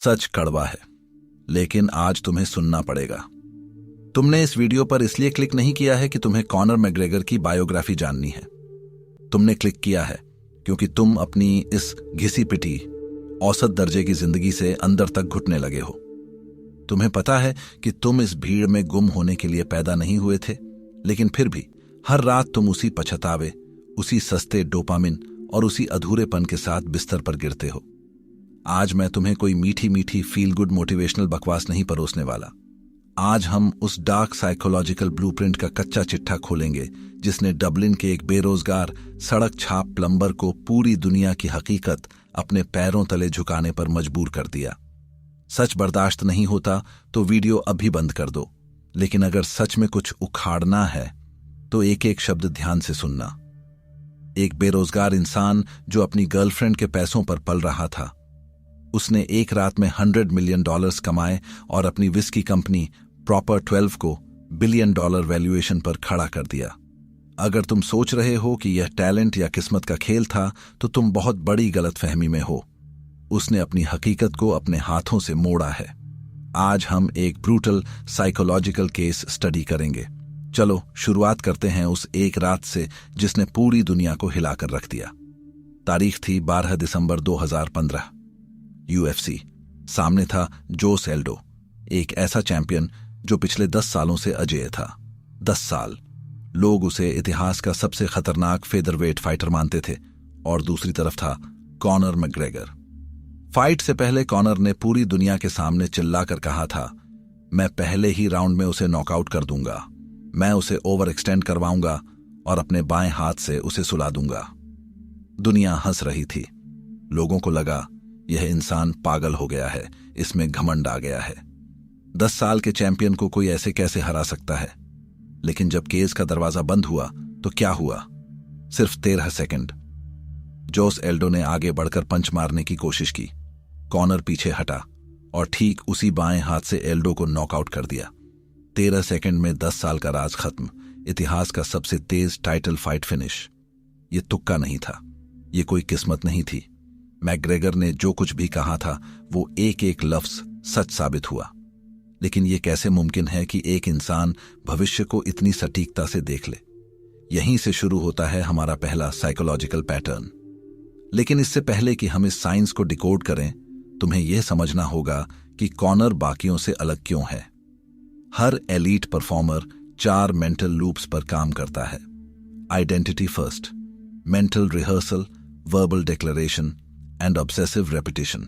सच कड़वा है, लेकिन आज तुम्हें सुनना पड़ेगा। तुमने इस वीडियो पर इसलिए क्लिक नहीं किया है कि तुम्हें कॉनर मैकग्रेगर की बायोग्राफी जाननी है। तुमने क्लिक किया है क्योंकि तुम अपनी इस घिसी पिटी औसत दर्जे की जिंदगी से अंदर तक घुटने लगे हो। तुम्हें पता है कि तुम इस भीड़ में गुम होने के लिए पैदा नहीं हुए थे, लेकिन फिर भी हर रात तुम उसी पछतावे, उसी सस्ते डोपामिन और उसी अधूरेपन के साथ बिस्तर पर गिरते हो। आज मैं तुम्हें कोई मीठी मीठी फील गुड मोटिवेशनल बकवास नहीं परोसने वाला। आज हम उस डार्क साइकोलॉजिकल ब्लूप्रिंट का कच्चा चिट्ठा खोलेंगे जिसने डबलिन के एक बेरोजगार सड़क छाप प्लम्बर को पूरी दुनिया की हकीकत अपने पैरों तले झुकाने पर मजबूर कर दिया। सच बर्दाश्त नहीं होता तो वीडियो अभी बंद कर दो, लेकिन अगर सच में कुछ उखाड़ना है तो एक एक शब्द ध्यान से सुनना। एक बेरोजगार इंसान जो अपनी गर्लफ्रेंड के पैसों पर पल रहा था, उसने एक रात में $100 मिलियन कमाए और अपनी विस्की कंपनी प्रॉपर 12 को $1 बिलियन वैल्यूएशन पर खड़ा कर दिया। अगर तुम सोच रहे हो कि यह टैलेंट या किस्मत का खेल था तो तुम बहुत बड़ी गलतफहमी में हो। उसने अपनी हकीकत को अपने हाथों से मोड़ा है। आज हम एक ब्रूटल साइकोलॉजिकल केस स्टडी करेंगे। चलो शुरुआत करते हैं उस एक रात से जिसने पूरी दुनिया को हिलाकर रख दिया। तारीख थी 12 दिसंबर 2015। UFC सामने था जोस एल्डो, एक ऐसा चैंपियन जो पिछले 10 सालों से अजेय था। 10 साल लोग उसे इतिहास का सबसे खतरनाक फेदरवेट फाइटर मानते थे। और दूसरी तरफ था कॉनर मैकग्रेगर। फाइट से पहले कॉनर ने पूरी दुनिया के सामने चिल्लाकर कहा था, मैं पहले ही राउंड में उसे नॉकआउट कर दूंगा, मैं उसे ओवर एक्सटेंड करवाऊंगा और अपने बाएं हाथ से उसे सुला दूंगा। दुनिया हंस रही थी। लोगों को लगा यह इंसान पागल हो गया है, इसमें घमंड आ गया है। 10 साल के चैंपियन को कोई ऐसे कैसे हरा सकता है। लेकिन जब केज का दरवाजा बंद हुआ तो क्या हुआ? सिर्फ 13 सेकंड। जोस एल्डो ने आगे बढ़कर पंच मारने की कोशिश की। कॉनर पीछे हटा और ठीक उसी बाएं हाथ से एल्डो को नॉकआउट कर दिया। 13 सेकंड में 10 साल का राज खत्म। इतिहास का सबसे तेज टाइटल फाइट फिनिश। ये तुक्का नहीं था, ये कोई किस्मत नहीं थी। मैकग्रेगर ने जो कुछ भी कहा था वो एक एक लफ्ज सच साबित हुआ। लेकिन यह कैसे मुमकिन है कि एक इंसान भविष्य को इतनी सटीकता से देख ले? यहीं से शुरू होता है हमारा पहला साइकोलॉजिकल पैटर्न। लेकिन इससे पहले कि हम इस साइंस को डिकोड करें, तुम्हें यह समझना होगा कि कॉनर बाकियों से अलग क्यों है। हर एलीट परफॉर्मर 4 मेंटल लूप्स पर काम करता है। Identity first, mental rehearsal, verbal declaration and obsessive repetition.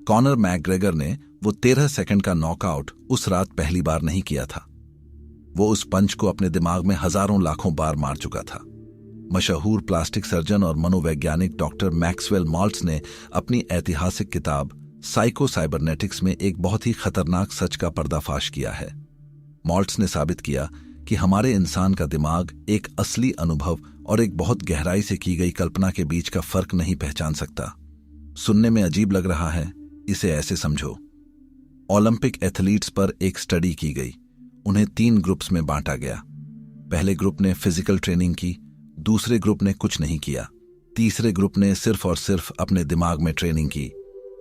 Conor McGregor ने वो 13 सेकंड का नॉकआउट उस रात पहली बार नहीं किया था। वो उस पंच को अपने दिमाग में हजारों लाखों बार मार चुका था। मशहूर प्लास्टिक सर्जन और मनोवैज्ञानिक डॉक्टर मैक्सवेल मॉल्ट्स ने अपनी ऐतिहासिक किताब साइको साइबरनेटिक्स में एक बहुत ही खतरनाक सच का पर्दाफाश किया है। मॉल्ट्स ने साबित किया कि हमारे इंसान का दिमाग एक असली अनुभव और एक बहुत गहराई से की गई कल्पना के बीच का फर्क नहीं पहचान सकता। सुनने में अजीब लग रहा है, इसे ऐसे समझो। ओलंपिक एथलीट्स पर एक स्टडी की गई। उन्हें 3 ग्रुप्स में बांटा गया। पहले ग्रुप ने फिजिकल ट्रेनिंग की, दूसरे ग्रुप ने कुछ नहीं किया, तीसरे ग्रुप ने सिर्फ और सिर्फ अपने दिमाग में ट्रेनिंग की।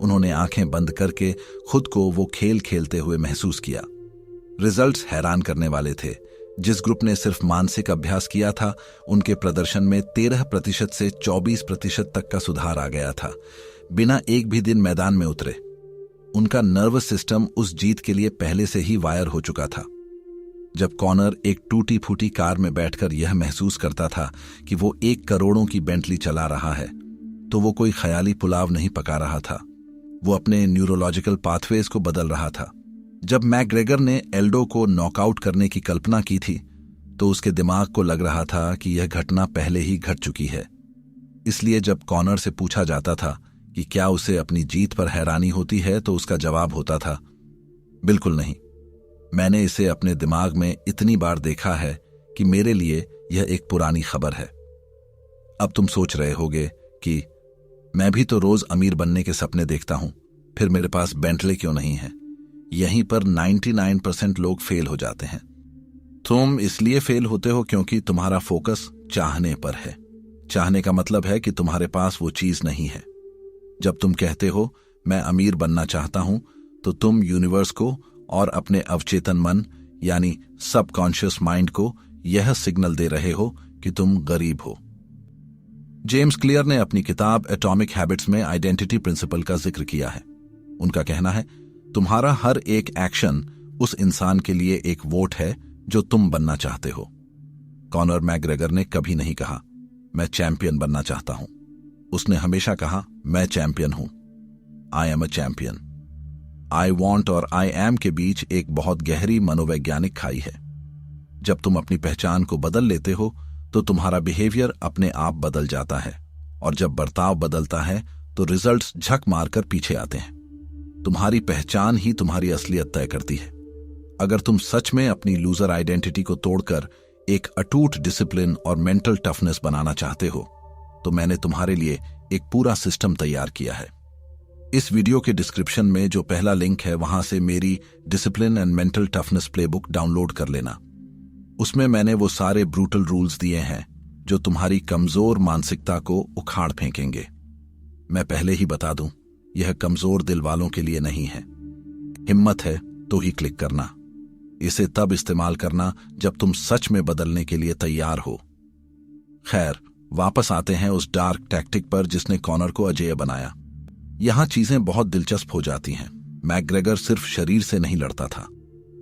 उन्होंने आंखें बंद करके खुद को वो खेल खेलते हुए महसूस किया। रिजल्ट्स हैरान करने वाले थे। जिस ग्रुप ने सिर्फ मानसिक अभ्यास किया था, उनके प्रदर्शन में 13% से 24% तक का सुधार आ गया था, बिना एक भी दिन मैदान में उतरे। उनका नर्वस सिस्टम उस जीत के लिए पहले से ही वायर हो चुका था। जब कॉनर एक टूटी फूटी कार में बैठकर यह महसूस करता था कि वो 1 करोड़ों की बेंटली चला रहा है, तो वो कोई ख्याली पुलाव नहीं पका रहा था, वो अपने न्यूरोलॉजिकल पाथवेज को बदल रहा था। जब मैकग्रेगर ने एल्डो को नॉकआउट करने की कल्पना की थी, तो उसके दिमाग को लग रहा था कि यह घटना पहले ही घट चुकी है। इसलिए जब कॉनर से पूछा जाता था कि क्या उसे अपनी जीत पर हैरानी होती है, तो उसका जवाब होता था, बिल्कुल नहीं। मैंने इसे अपने दिमाग में इतनी बार देखा है कि मेरे लिए यह एक पुरानी खबर है। अब तुम सोच रहे होगे कि मैं भी तो रोज अमीर बनने के सपने देखता हूं, फिर मेरे पास बेंटले क्यों नहीं है? यहीं पर 99% लोग फेल हो जाते हैं। तुम इसलिए फेल होते हो क्योंकि तुम्हारा फोकस चाहने पर है। चाहने का मतलब है कि तुम्हारे पास वो चीज नहीं है। जब तुम कहते हो मैं अमीर बनना चाहता हूं, तो तुम यूनिवर्स को और अपने अवचेतन मन यानी सबकॉन्शियस माइंड को यह सिग्नल दे रहे हो कि तुम गरीब हो। जेम्स क्लियर ने अपनी किताब एटॉमिक हैबिट्स में आइडेंटिटी प्रिंसिपल का जिक्र किया है। उनका कहना है, तुम्हारा हर एक एक्शन उस इंसान के लिए एक वोट है जो तुम बनना चाहते हो। कॉनर मैकग्रेगर ने कभी नहीं कहा, मैं चैंपियन बनना चाहता हूं। उसने हमेशा कहा, मैं चैंपियन हूं। I am a champion. I want और आई एम के बीच एक बहुत गहरी मनोवैज्ञानिक खाई है। जब तुम अपनी पहचान को बदल लेते हो तो तुम्हारा बिहेवियर अपने आप बदल जाता है, और जब बर्ताव बदलता है तो रिजल्ट्स झक मारकर पीछे आते हैं। तुम्हारी पहचान ही तुम्हारी असलियत तय करती है। अगर तुम सच में अपनी लूजर आइडेंटिटी को तोड़कर एक अटूट डिसिप्लिन और मेंटल टफनेस बनाना चाहते हो, तो मैंने तुम्हारे लिए एक पूरा सिस्टम तैयार किया है। इस वीडियो के डिस्क्रिप्शन में जो पहला लिंक है, वहां से मेरी discipline and mental toughness playbook download कर लेना। उसमें मैंने वो सारे ब्रूटल रूल्स दिए हैं जो तुम्हारी कमजोर मानसिकता को उखाड़ फेंकेंगे। मैं पहले ही बता दूं, यह कमजोर दिल वालों के लिए नहीं है। हिम्मत है तो ही क्लिक करना। इसे तब इस्तेमाल करना जब तुम सच में बदलने के लिए तैयार हो। खैर, वापस आते हैं उस डार्क टैक्टिक पर जिसने कॉनर को अजेय बनाया। यहां चीजें बहुत दिलचस्प हो जाती हैं। मैकग्रेगर सिर्फ शरीर से नहीं लड़ता था,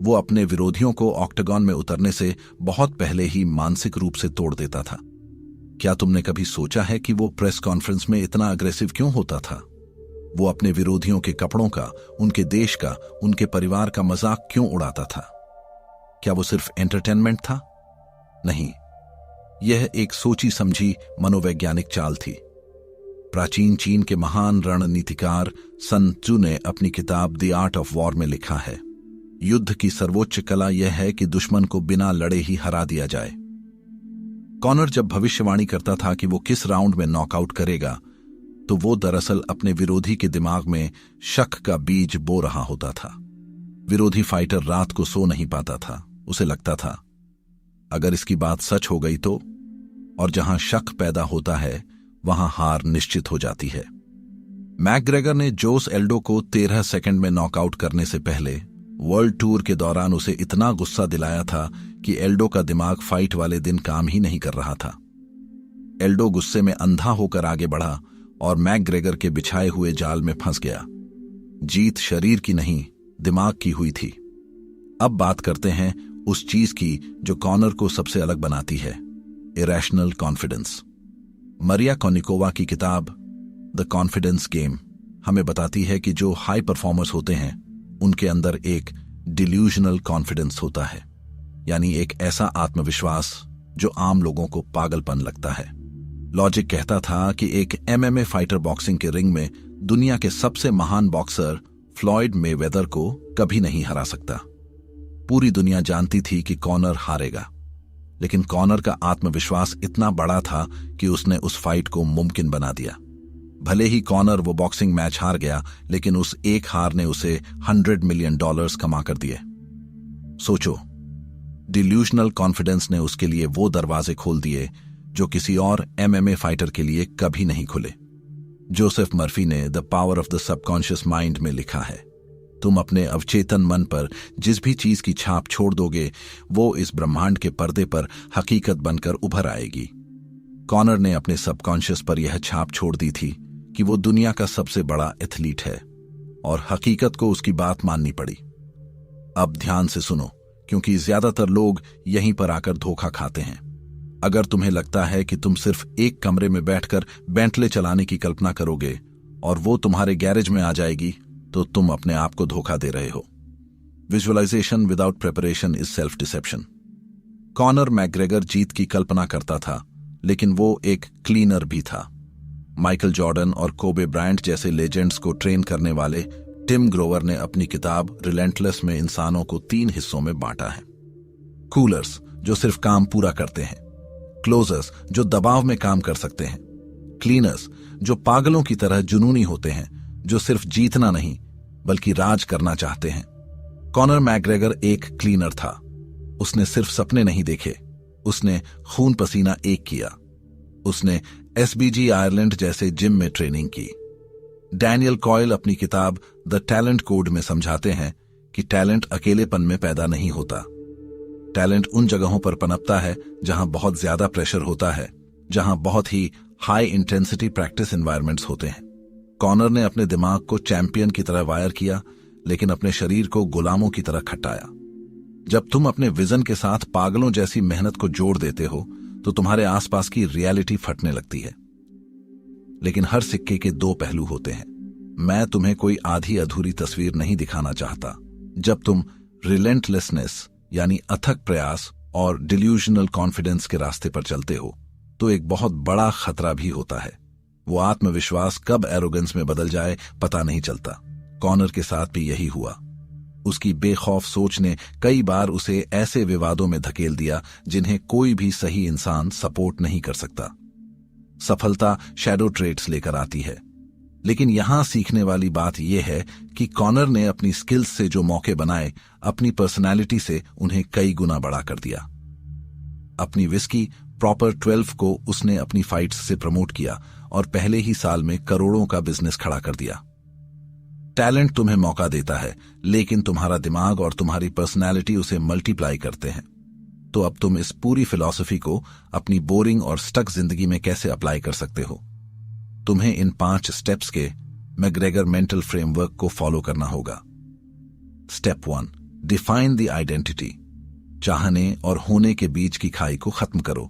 वो अपने विरोधियों को ऑक्टागन में उतरने से बहुत पहले ही मानसिक रूप से तोड़ देता था। क्या तुमने कभी सोचा है कि वो प्रेस कॉन्फ्रेंस में इतना अग्रेसिव क्यों होता था? वो अपने विरोधियों के कपड़ों का, उनके देश का, उनके परिवार का मजाक क्यों उड़ाता था? क्या वो सिर्फ एंटरटेनमेंट था? नहीं, यह एक सोची समझी मनोवैज्ञानिक चाल थी। प्राचीन चीन के महान रणनीतिकार सन त्सू ने अपनी किताब द आर्ट ऑफ वॉर में लिखा है, युद्ध की सर्वोच्च कला यह है कि दुश्मन को बिना लड़े ही हरा दिया जाए। कॉनर जब भविष्यवाणी करता था कि वो किस राउंड में नॉकआउट करेगा, तो वो दरअसल अपने विरोधी के दिमाग में शक का बीज बो रहा होता था। विरोधी फाइटर रात को सो नहीं पाता था। उसे लगता था, अगर इसकी बात सच हो गई तो, और जहां शक पैदा होता है वहां हार निश्चित हो जाती है। मैकग्रेगर ने जोस एल्डो को 13 सेकंड में नॉकआउट करने से पहले वर्ल्ड टूर के दौरान उसे इतना गुस्सा दिलाया था कि एल्डो का दिमाग फाइट वाले दिन काम ही नहीं कर रहा था। एल्डो गुस्से में अंधा होकर आगे बढ़ा और मैकग्रेगर के बिछाए हुए जाल में फंस गया। जीत शरीर की नहीं, दिमाग की हुई थी। अब बात करते हैं उस चीज की जो कॉनर को सबसे अलग बनाती है, इरेशनल कॉन्फिडेंस। मरिया कोनिकोवा की किताब द कॉन्फिडेंस गेम हमें बताती है कि जो हाई परफॉर्मर्स होते हैं उनके अंदर एक डिल्यूजनल कॉन्फिडेंस होता है, यानी एक ऐसा आत्मविश्वास जो आम लोगों को पागलपन लगता है। लॉजिक कहता था कि एक एमएमए फाइटर बॉक्सिंग के रिंग में दुनिया के सबसे महान बॉक्सर फ्लॉयड मेवेदर को कभी नहीं हरा सकता। पूरी दुनिया जानती थी कि कॉनर हारेगा, लेकिन कॉनर का आत्मविश्वास इतना बड़ा था कि उसने उस फाइट को मुमकिन बना दिया। भले ही कॉनर वो बॉक्सिंग मैच हार गया, लेकिन उस एक हार ने उसे $100 मिलियन कमा कर दिए। सोचो, डिल्यूजनल कॉन्फिडेंस ने उसके लिए वो दरवाजे खोल दिए जो किसी और एमएमए फाइटर के लिए कभी नहीं खुले। जोसेफ मर्फी ने the power of the subconscious mind में लिखा है, तुम अपने अवचेतन मन पर जिस भी चीज की छाप छोड़ दोगे, वो इस ब्रह्मांड के पर्दे पर हकीकत बनकर उभर आएगी। कॉनर ने अपने सबकॉन्शियस पर यह छाप छोड़ दी थी कि वो दुनिया का सबसे बड़ा एथलीट है, और हकीकत को उसकी बात माननी पड़ी। अब ध्यान से सुनो, क्योंकि ज्यादातर लोग यहीं पर आकर धोखा खाते हैं। अगर तुम्हें लगता है कि तुम सिर्फ एक कमरे में बैठकर बेंटले चलाने की कल्पना करोगे और वो तुम्हारे गैरेज में आ जाएगी, तो तुम अपने आप को धोखा दे रहे हो। Visualisation without preparation is self deception. Conor McGregor जीत की कल्पना करता था, लेकिन वो एक क्लीनर भी था। माइकल जॉर्डन और कोबे ब्रायंट जैसे लेजेंड्स को ट्रेन करने वाले टिम ग्रोवर ने अपनी किताब रिलेंटलेस में इंसानों को 3 हिस्सों में बांटा है। कूलर्स, जो सिर्फ काम पूरा करते हैं। क्लोजर्स, जो दबाव में काम कर सकते हैं। क्लीनर्स, जो पागलों की तरह जुनूनी होते हैं, जो सिर्फ जीतना नहीं बल्कि राज करना चाहते हैं। कॉनर मैकग्रेगर एक क्लीनर था। उसने सिर्फ सपने नहीं देखे, उसने खून पसीना एक किया। उसने एसबीजी आयरलैंड जैसे जिम में ट्रेनिंग की। डैनियल कॉयल अपनी किताब द टैलेंट कोड में समझाते हैं कि टैलेंट अकेलेपन में पैदा नहीं होता। टैलेंट उन जगहों पर पनपता है जहां बहुत ज्यादा प्रेशर होता है, जहां बहुत ही हाई इंटेंसिटी प्रैक्टिस एनवायरनमेंट्स होते हैं। कॉनर ने अपने दिमाग को चैंपियन की तरह वायर किया, लेकिन अपने शरीर को गुलामों की तरह खटाया। जब तुम अपने विजन के साथ पागलों जैसी मेहनत को जोड़ देते हो तो तुम्हारे आसपास की रियलिटी फटने लगती है। लेकिन हर सिक्के के दो पहलू होते हैं। मैं तुम्हें कोई आधी अधूरी तस्वीर नहीं दिखाना चाहता। जब तुम रिलेंटलेसनेस यानी अथक प्रयास और डिल्यूजनल कॉन्फिडेंस के रास्ते पर चलते हो तो एक बहुत बड़ा खतरा भी होता है। वो आत्मविश्वास कब एरोगेंस में बदल जाए पता नहीं चलता। कॉनर के साथ भी यही हुआ। उसकी बेखौफ सोच ने कई बार उसे ऐसे विवादों में धकेल दिया जिन्हें कोई भी सही इंसान सपोर्ट नहीं कर सकता। सफलता शैडो ट्रेट्स लेकर आती है, लेकिन यहां सीखने वाली बात यह है कि कॉनर ने अपनी स्किल्स से जो मौके बनाए, अपनी पर्सनालिटी से उन्हें कई गुना बड़ा कर दिया। अपनी विस्की प्रॉपर 12 को उसने अपनी फाइट्स से प्रमोट किया और पहले ही साल में करोड़ों का बिजनेस खड़ा कर दिया। टैलेंट तुम्हें मौका देता है, लेकिन तुम्हारा दिमाग और तुम्हारी पर्सनैलिटी उसे मल्टीप्लाई करते हैं। तो अब तुम इस पूरी फिलॉसफी को अपनी बोरिंग और स्टक जिंदगी में कैसे अप्लाई कर सकते हो? तुम्हें इन 5 स्टेप्स के मैग्रेगर मेंटल फ्रेमवर्क को फॉलो करना होगा। Step 1, define the identity. चाहने और होने के बीच की खाई को खत्म करो।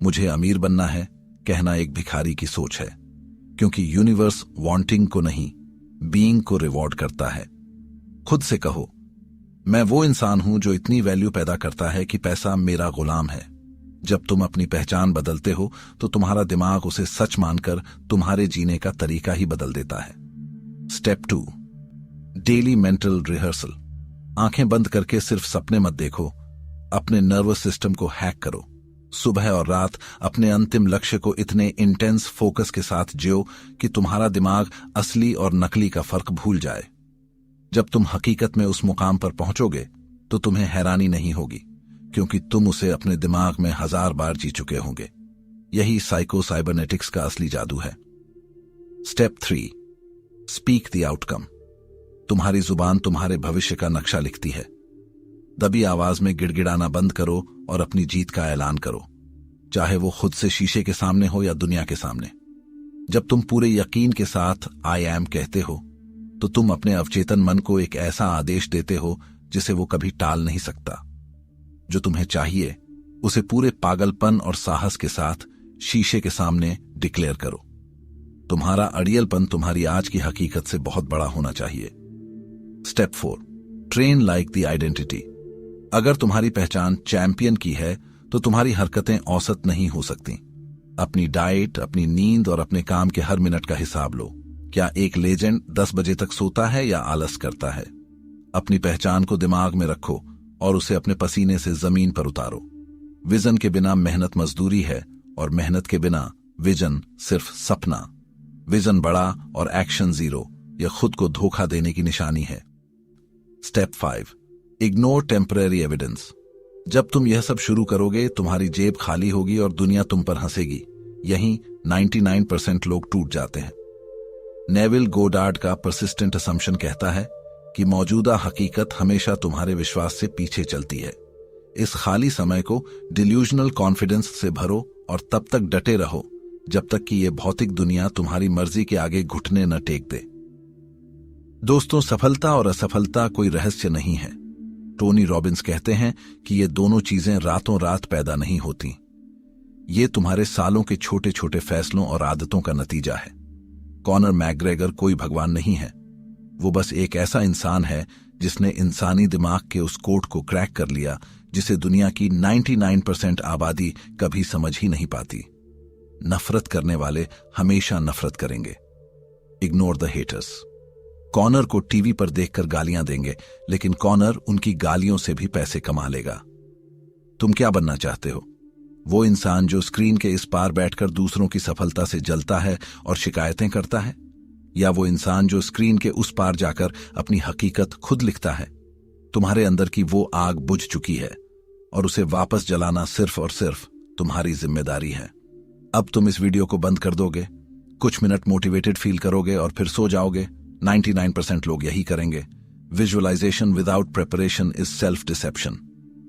मुझे अमीर बनना है कहना एक भिखारी की सोच है, क्योंकि यूनिवर्स वांटिंग को नहीं, बीइंग को रिवॉर्ड करता है। खुद से कहो, मैं वो इंसान हूं जो इतनी वैल्यू पैदा करता है कि पैसा मेरा गुलाम है। जब तुम अपनी पहचान बदलते हो तो तुम्हारा दिमाग उसे सच मानकर तुम्हारे जीने का तरीका ही बदल देता है। Step 2, daily mental rehearsal. आंखें बंद करके सिर्फ सपने मत देखो, अपने नर्वस सिस्टम को हैक करो। सुबह और रात अपने अंतिम लक्ष्य को इतने इंटेंस फोकस के साथ जियो कि तुम्हारा दिमाग असली और नकली का फर्क भूल जाए। जब तुम हकीकत में उस मुकाम पर पहुंचोगे तो तुम्हें हैरानी नहीं होगी, क्योंकि तुम उसे अपने दिमाग में 1000 बार जी चुके होंगे। यही साइको साइबरनेटिक्स का असली जादू है। Step 3, speak the outcome. तुम्हारी जुबान तुम्हारे भविष्य का नक्शा लिखती है। दबी आवाज में गिड़गिड़ाना बंद करो और अपनी जीत का ऐलान करो, चाहे वो खुद से शीशे के सामने हो या दुनिया के सामने। जब तुम पूरे यकीन के साथ आई एम कहते हो तो तुम अपने अवचेतन मन को एक ऐसा आदेश देते हो जिसे वो कभी टाल नहीं सकता। जो तुम्हें चाहिए उसे पूरे पागलपन और साहस के साथ शीशे के सामने डिक्लेयर करो। तुम्हारा अड़ियलपन तुम्हारी आज की हकीकत से बहुत बड़ा होना चाहिए। Step 4, train like the identity. अगर तुम्हारी पहचान चैंपियन की है तो तुम्हारी हरकतें औसत नहीं हो सकती। अपनी डाइट, अपनी नींद और अपने काम के हर मिनट का हिसाब लो। क्या एक लेजेंड 10 बजे तक सोता है या आलस करता है? अपनी पहचान को दिमाग में रखो और उसे अपने पसीने से जमीन पर उतारो। विजन के बिना मेहनत मजदूरी है और मेहनत के बिना विजन सिर्फ सपना। विजन बड़ा और एक्शन 0, यह खुद को धोखा देने की निशानी है। Step 5, ignore temporary evidence. जब तुम यह सब शुरू करोगे तुम्हारी जेब खाली होगी और दुनिया तुम पर हंसेगी। यहीं 99% लोग टूट जाते हैं। नेविल गोडार्ड का परसिस्टेंट असम्पशन कहता है कि मौजूदा हकीकत हमेशा तुम्हारे विश्वास से पीछे चलती है। इस खाली समय को डिल्यूजनल कॉन्फिडेंस से भरो और तब तक डटे रहो जब तक कि यह भौतिक दुनिया तुम्हारी मर्जी के आगे घुटने न टेक दे। दोस्तों, सफलता और असफलता कोई रहस्य नहीं है। टोनी रॉबिन्स कहते हैं कि ये दोनों चीजें रातों रात पैदा नहीं होती। ये तुम्हारे सालों के छोटे छोटे फैसलों और आदतों का नतीजा है। कॉनर मैग्रेगर कोई भगवान नहीं है। वो बस एक ऐसा इंसान है जिसने इंसानी दिमाग के उस कोड को क्रैक कर लिया जिसे दुनिया की 99% आबादी कभी समझ ही नहीं पाती। नफरत करने वाले हमेशा नफरत करेंगे। Ignore the haters. कॉनर को टीवी पर देखकर गालियां देंगे, लेकिन कॉनर उनकी गालियों से भी पैसे कमा लेगा। तुम क्या बनना चाहते हो? वो इंसान जो स्क्रीन के इस पार बैठकर दूसरों की सफलता से जलता है और शिकायतें करता है, या वो इंसान जो स्क्रीन के उस पार जाकर अपनी हकीकत खुद लिखता है? तुम्हारे अंदर की वो आग बुझ चुकी है और उसे वापस जलाना सिर्फ और सिर्फ तुम्हारी जिम्मेदारी है। अब तुम इस वीडियो को बंद कर दोगे कुछ मिनट मोटिवेटेड फील करोगे और फिर सो जाओगे। 99% लोग यही करेंगे। Visualisation without preparation is self deception.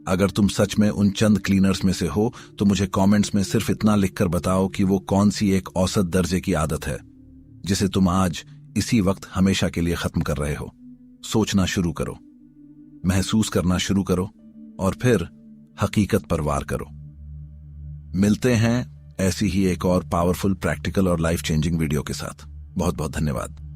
अगर तुम सच में उन चंद क्लीनर्स में से हो तो मुझे कमेंट्स में सिर्फ इतना लिखकर बताओ कि वो कौन सी एक औसत दर्जे की आदत है जिसे तुम आज इसी वक्त हमेशा के लिए खत्म कर रहे हो। सोचना शुरू करो, महसूस करना शुरू करो और फिर हकीकत पर वार करो। मिलते हैं ऐसी ही एक और पावरफुल, प्रैक्टिकल और लाइफ चेंजिंग वीडियो के साथ। बहुत बहुत धन्यवाद।